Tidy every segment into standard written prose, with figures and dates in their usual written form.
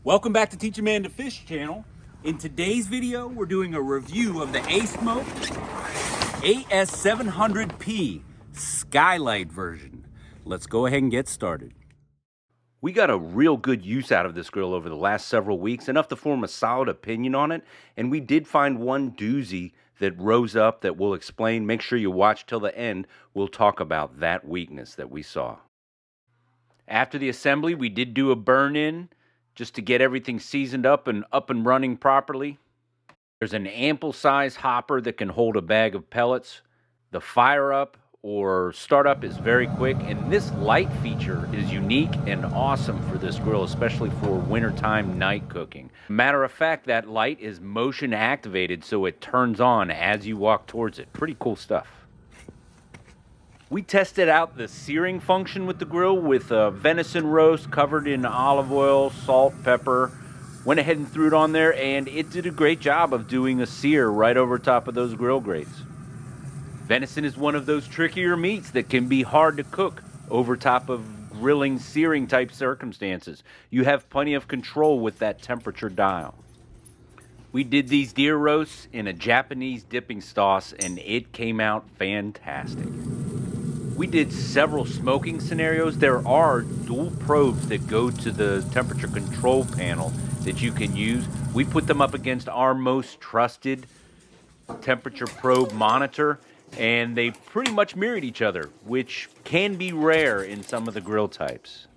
Welcome back to Teach a Man to Fish channel. In today's video, we're doing a review of the ASmoke AS700P Skylight version. Let's go ahead and get started. We got a real good use out of this grill over the last several weeks, enough to form a solid opinion on it, and we did find one doozy that rose up that we'll explain. Make sure you watch till the end. We'll talk about that weakness that we saw. After the assembly, we did do a burn-in just to get everything seasoned up and running properly. There's an ample size hopper that can hold a bag of pellets. The fire up or startup is very quick, and this light feature is unique and awesome for this grill, especially for wintertime night cooking. Matter of fact, that light is motion activated, so it turns on as you walk towards it. Pretty cool stuff. We tested out the searing function with the grill with a venison roast covered in olive oil, salt, pepper. Went ahead and threw it on there, and it did a great job of doing a sear right over top of those grill grates. Venison is one of those trickier meats that can be hard to cook over top of grilling, searing type circumstances. You have plenty of control with that temperature dial. We did these deer roasts in a Japanese dipping sauce, and it came out fantastic. We did several smoking scenarios. There are dual probes that go to the temperature control panel that you can use. We put them up against our most trusted temperature probe monitor, and they pretty much mirrored each other, which can be rare in some of the grill types.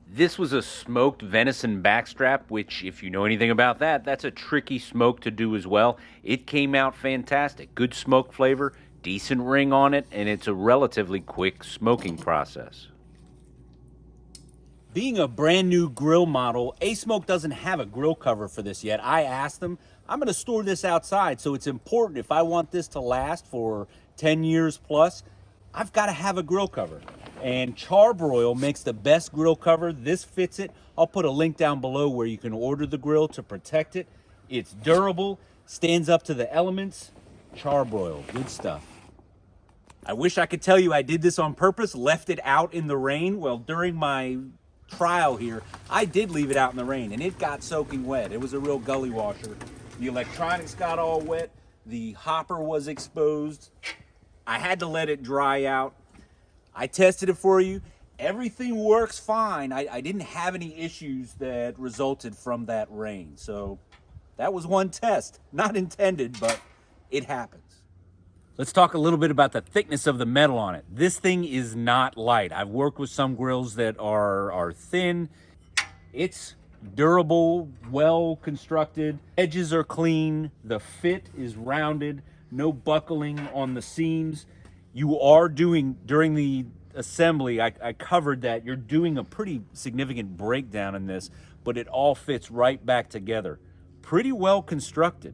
This was a smoked venison backstrap, which, if you know anything about that, that's a tricky smoke to do as well. It came out fantastic. Good smoke flavor, decent ring on it, and it's a relatively quick smoking process. Being a brand new grill model, ASmoke doesn't have a grill cover for this yet. I asked them, I'm going to store this outside, so it's important if I want this to last for 10 years plus, I've got to have a grill cover. And Charbroil makes the best grill cover. This fits it. I'll put a link down below where you can order the grill to protect it. It's durable, stands up to the elements. Charbroil, good stuff. I wish I could tell you I did this on purpose, left it out in the rain. Well, during my trial here, I did leave it out in the rain, and it got soaking wet. It was a real gully washer. The electronics got all wet. The hopper was exposed. I had to let it dry out. I tested it for you. Everything works fine. I didn't have any issues that resulted from that rain. So that was one test. Not intended, but it happens. Let's talk a little bit about the thickness of the metal on it. This thing is not light. I've worked with some grills that are thin. It's durable, well constructed. Edges are clean. The fit is rounded. No buckling on the seams. You are doing, during the assembly, I covered that, you're doing a pretty significant breakdown in this, but it all fits right back together. Pretty well constructed.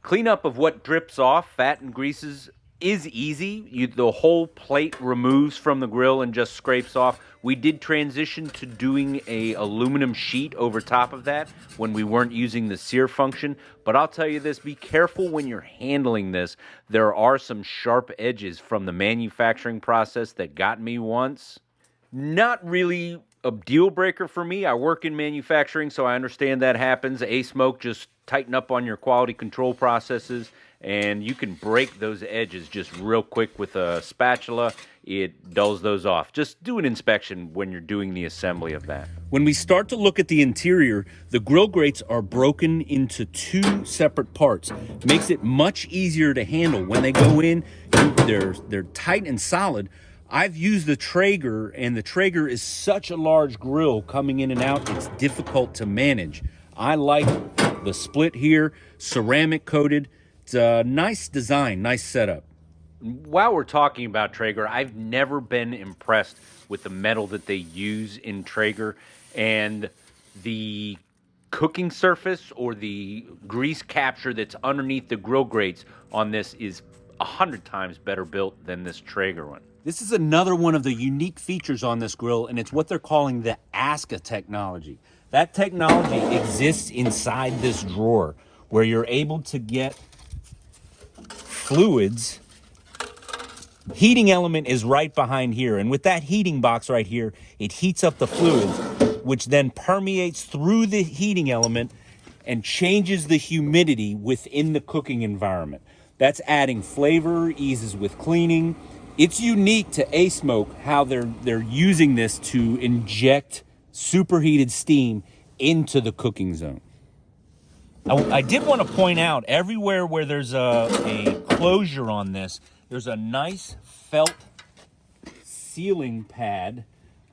Cleanup of what drips off, fat and greases, is easy. The whole plate removes from the grill and just scrapes off. We did transition to doing a aluminum sheet over top of that when we weren't using the sear function. But I'll tell you this, be careful when you're handling this. There are some sharp edges from the manufacturing process that got me once. Not really a deal breaker for me. I work in manufacturing, so I understand that happens. ASmoke, just tighten up on your quality control processes, and you can break those edges just real quick with a spatula. It dulls those off. Just do an inspection when you're doing the assembly of that. When we start to look at the interior, the grill grates are broken into two separate parts. Makes it much easier to handle. When they go in, they're tight and solid. I've used the Traeger, and the Traeger is such a large grill coming in and out, it's difficult to manage. I like the split here, ceramic coated. It's a nice design, nice setup. While we're talking about Traeger, I've never been impressed with the metal that they use in Traeger, and the cooking surface or the grease capture that's underneath the grill grates on this is 100 times better built than this Traeger one. This is another one of the unique features on this grill, and it's what they're calling the ASCA technology. That technology exists inside this drawer where you're able to get fluids. Heating element is right behind here, and with that heating box right here, it heats up the fluids. which then permeates through the heating element and changes the humidity within the cooking environment. That's adding flavor, eases with cleaning. It's unique to ASmoke how they're using this to inject superheated steam into the cooking zone. I did want to point out, everywhere where there's a closure on this, there's a nice felt sealing pad.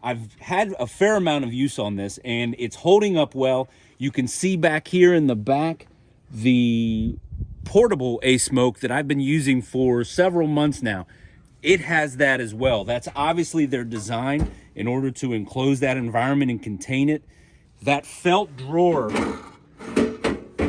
I've had a fair amount of use on this, and it's holding up well. You can see back here in the back the portable ASmoke that I've been using for several months now. It has that as well. That's obviously their design in order to enclose that environment and contain it. That felt drawer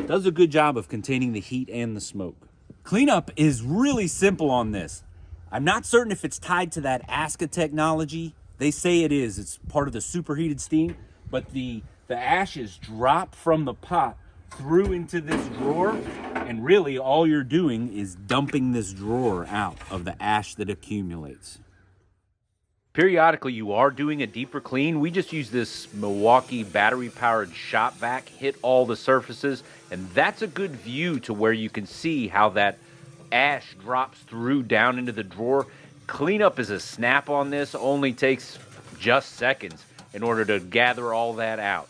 does a good job of containing the heat and the smoke. Cleanup is really simple on this. I'm not certain if it's tied to that ASCA technology. They say it is. It's part of the superheated steam, but the ashes drop from the pot through into this drawer, and really all you're doing is dumping this drawer out of the ash that accumulates. Periodically, you are doing a deeper clean. We just use this Milwaukee battery-powered shop vac, hit all the surfaces, and that's a good view to where you can see how that ash drops through down into the drawer. Cleanup is a snap on this, only takes just seconds in order to gather all that out.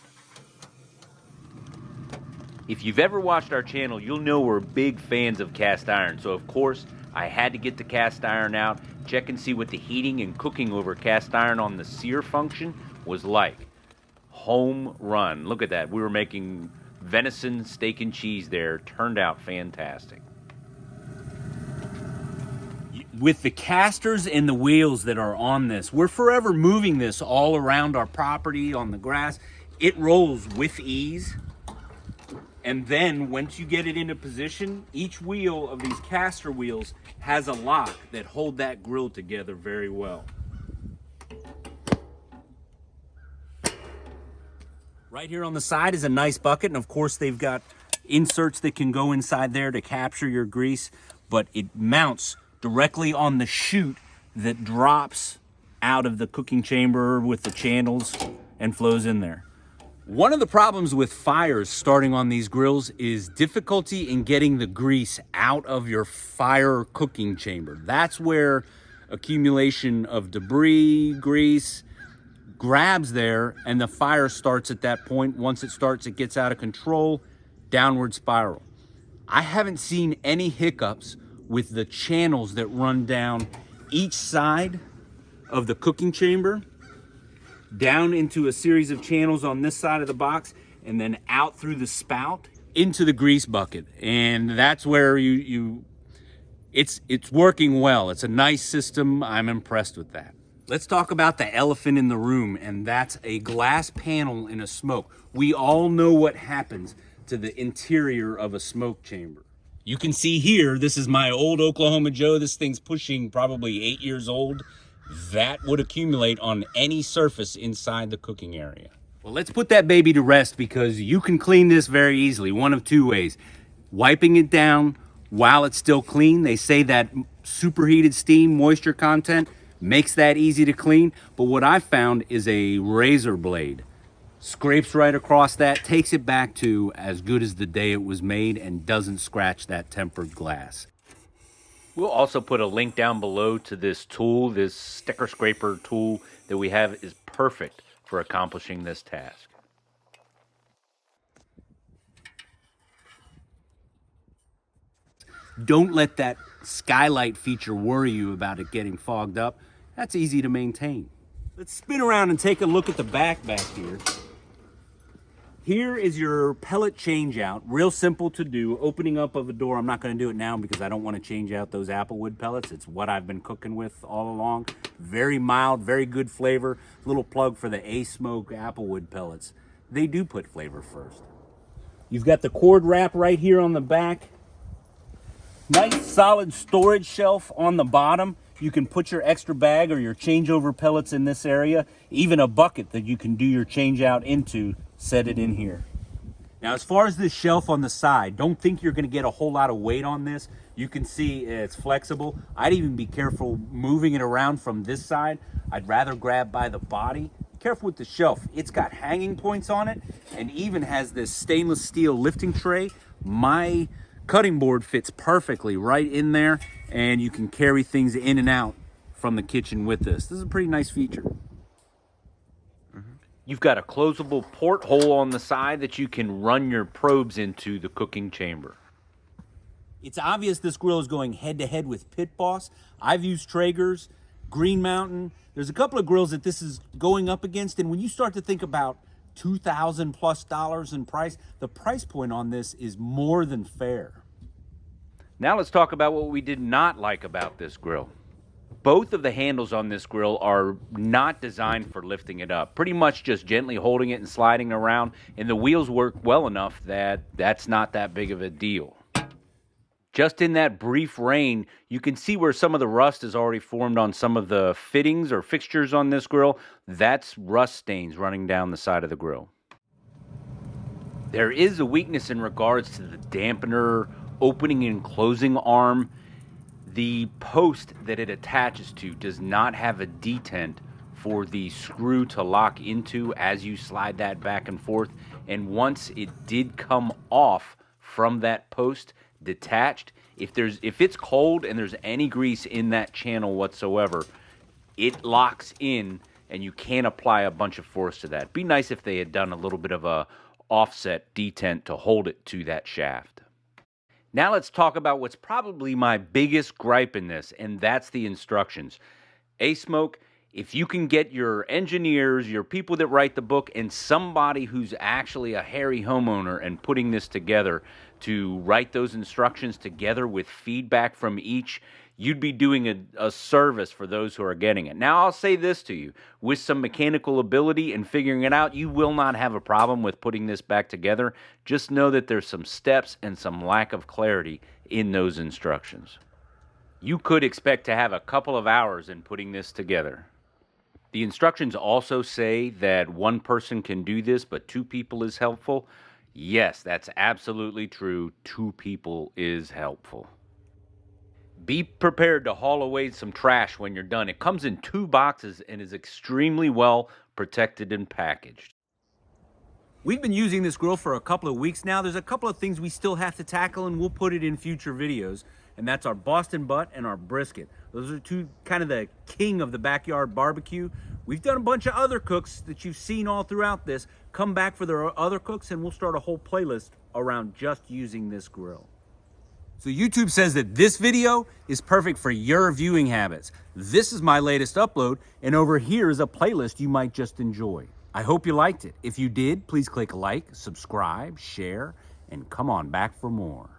If you've ever watched our channel, you'll know we're big fans of cast iron. So of course, I had to get the cast iron out, check and see what the heating and cooking over cast iron on the sear function was like. Home run. Look at that. We were making venison steak and cheese there. Turned out fantastic. With the casters and the wheels that are on this, we're forever moving this all around our property on the grass. It rolls with ease. And then once you get it into position, each wheel of these caster wheels has a lock that hold that grill together very well. Right here on the side is a nice bucket, and of course they've got inserts that can go inside there to capture your grease, but it mounts directly on the chute that drops out of the cooking chamber with the channels and flows in there. One of the problems with fires starting on these grills is difficulty in getting the grease out of your fire cooking chamber. That's where accumulation of debris, grease, grabs there, and the fire starts at that point. Once it starts, it gets out of control, downward spiral. I haven't seen any hiccups with the channels that run down each side of the cooking chamber, down into a series of channels on this side of the box, and then out through the spout into the grease bucket. And that's where it's working well. It's a nice system. I'm impressed with that. Let's talk about the elephant in the room, and that's a glass panel in a smoke. We all know what happens to the interior of a smoke chamber. You can see here, this is my old Oklahoma Joe. This thing's pushing probably 8 years old. That would accumulate on any surface inside the cooking area. Well, let's put that baby to rest, because you can clean this very easily, one of two ways. Wiping it down while it's still clean. They say that superheated steam, moisture content, makes that easy to clean. But what I found is a razor blade. Scrapes right across that, takes it back to as good as the day it was made, and doesn't scratch that tempered glass. We'll also put a link down below to this tool. This sticker scraper tool that we have is perfect for accomplishing this task. Don't let that skylight feature worry you about it getting fogged up. That's easy to maintain. Let's spin around and take a look at the back here. Here is your pellet change out. Real simple to do. Opening up of a door. I'm not going to do it now because I don't want to change out those applewood pellets. It's what I've been cooking with all along. Very mild, very good flavor. Little plug for the ASmoke applewood pellets. They do put flavor first. You've got the cord wrap right here on the back. Nice solid storage shelf on the bottom. You can put your extra bag or your changeover pellets in this area. Even a bucket that you can do your change out into. Set it in here. Now, as far as this shelf on the side, don't think you're going to get a whole lot of weight on this. You can see it's flexible. I'd even be careful moving it around from this side. I'd rather grab by the body, careful with the shelf. It's got hanging points on it and even has this stainless steel lifting tray. My cutting board fits perfectly right in there, and you can carry things in and out from the kitchen with this. This is a pretty nice feature. You've got a closable porthole on the side that you can run your probes into the cooking chamber. It's obvious this grill is going head-to-head with Pit Boss. I've used Traeger's, Green Mountain. There's a couple of grills that this is going up against, and when you start to think about $2,000+ in price, the price point on this is more than fair. Now let's talk about what we did not like about this grill. Both of the handles on this grill are not designed for lifting it up. Pretty much just gently holding it and sliding it around, and the wheels work well enough that that's not that big of a deal. Just in that brief rain, you can see where some of the rust has already formed on some of the fittings or fixtures on this grill. That's rust stains running down the side of the grill. There is a weakness in regards to the dampener opening and closing arm. The post that it attaches to does not have a detent for the screw to lock into as you slide that back and forth. And once it did come off from that post, detached, if it's cold and there's any grease in that channel whatsoever, it locks in and you can't apply a bunch of force to that. Be nice if they had done a little bit of a offset detent to hold it to that shaft. Now let's talk about what's probably my biggest gripe in this, and that's the instructions. ASmoke, if you can get your engineers, your people that write the book, and somebody who's actually a hairy homeowner and putting this together to write those instructions together with feedback from each, you'd be doing a service for those who are getting it. Now, I'll say this to you. With some mechanical ability and figuring it out, you will not have a problem with putting this back together. Just know that there's some steps and some lack of clarity in those instructions. You could expect to have a couple of hours in putting this together. The instructions also say that one person can do this, but 2 people is helpful. Yes, that's absolutely true. 2 people is helpful. Be prepared to haul away some trash when you're done. It comes in 2 boxes and is extremely well protected and packaged. We've been using this grill for a couple of weeks now. There's a couple of things we still have to tackle, and we'll put it in future videos. And that's our Boston butt and our brisket. Those are 2 kind of the king of the backyard barbecue. We've done a bunch of other cooks that you've seen all throughout this. Come back for their other cooks and we'll start a whole playlist around just using this grill. So YouTube says that this video is perfect for your viewing habits. This is my latest upload, and over here is a playlist you might just enjoy. I hope you liked it. If you did, please click like, subscribe, share, and come on back for more.